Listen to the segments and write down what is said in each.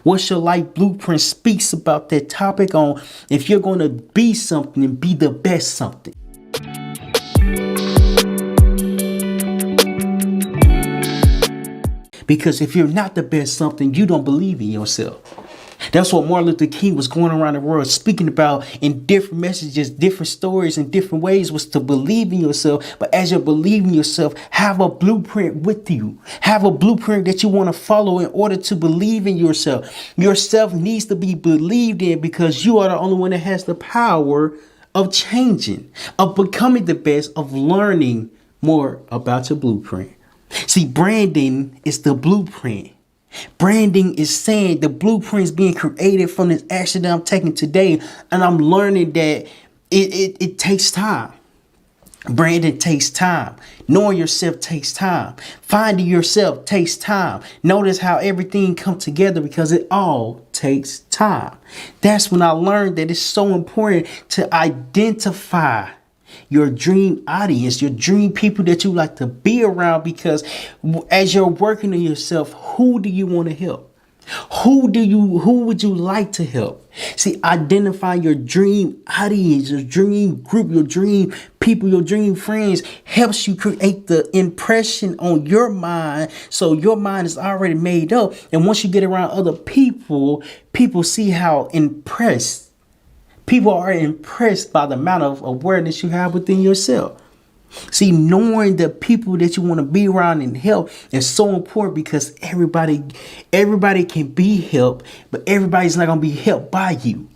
What's Your Life Blueprint speaks about that topic on if you're going to be something and be the best something. Because if you're not the best something, you don't believe in yourself. That's what Martin Luther King was going around the world speaking about in different messages, different stories, in different ways, was to believe in yourself. But as you're believing yourself, have a blueprint with you. Have a blueprint that you want to follow in order to believe in yourself. Yourself needs to be believed in because you are the only one that has the power of changing, of becoming the best, of learning more about your blueprint. See, branding is the blueprint. Branding is saying the blueprint is being created from this action that I'm taking today. And I'm learning that it takes time. Branding takes time. Knowing yourself takes time. Finding yourself takes time. Notice how everything comes together because it all takes time. That's when I learned that it's so important to identify your dream audience, your dream people that you like to be around, because as you're working on yourself, who do you want to help? Who would you like to help? See, identify your dream audience, your dream group, your dream people, your dream friends helps you create the impression on your mind. So your mind is already made up. And once you get around other people, people see how impressed. People are impressed by the amount of awareness you have within yourself. See, knowing the people that you want to be around and help is so important because everybody can be helped, but everybody's not going to be helped by you.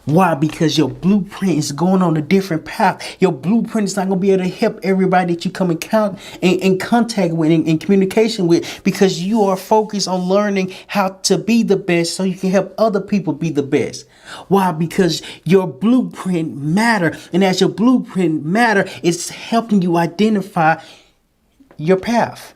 Why? Because your blueprint is going on a different path. Your blueprint is not going to be able to help everybody that you come in contact with and in communication with, because you are focused on learning how to be the best so you can help other people be the best. Why? Because your blueprint matter. And as your blueprint matter, it's helping you identify your path.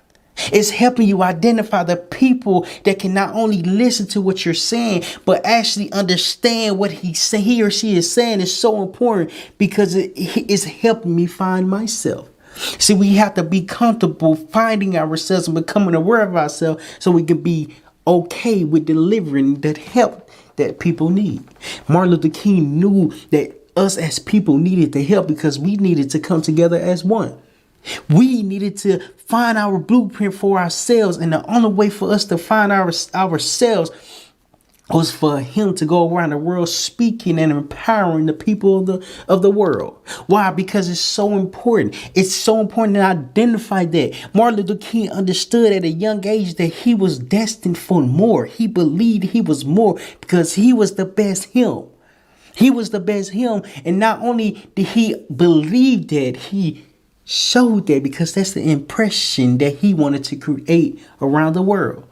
It's helping you identify the people that can not only listen to what you're saying, but actually understand what he or she is saying is so important because it is helping me find myself. See, we have to be comfortable finding ourselves and becoming aware of ourselves so we can be okay with delivering that help that people need. Martin Luther King knew that us as people needed the help because we needed to come together as one. We needed to find our blueprint for ourselves. And the only way for us to find ourselves was for him to go around the world speaking and empowering the people of the world. Why? Because it's so important. It's so important to identify that. Martin Luther King understood at a young age that he was destined for more. He believed he was more because he was the best him. He was the best him. And not only did he believe that, he showed that because that's the impression that he wanted to create around the world.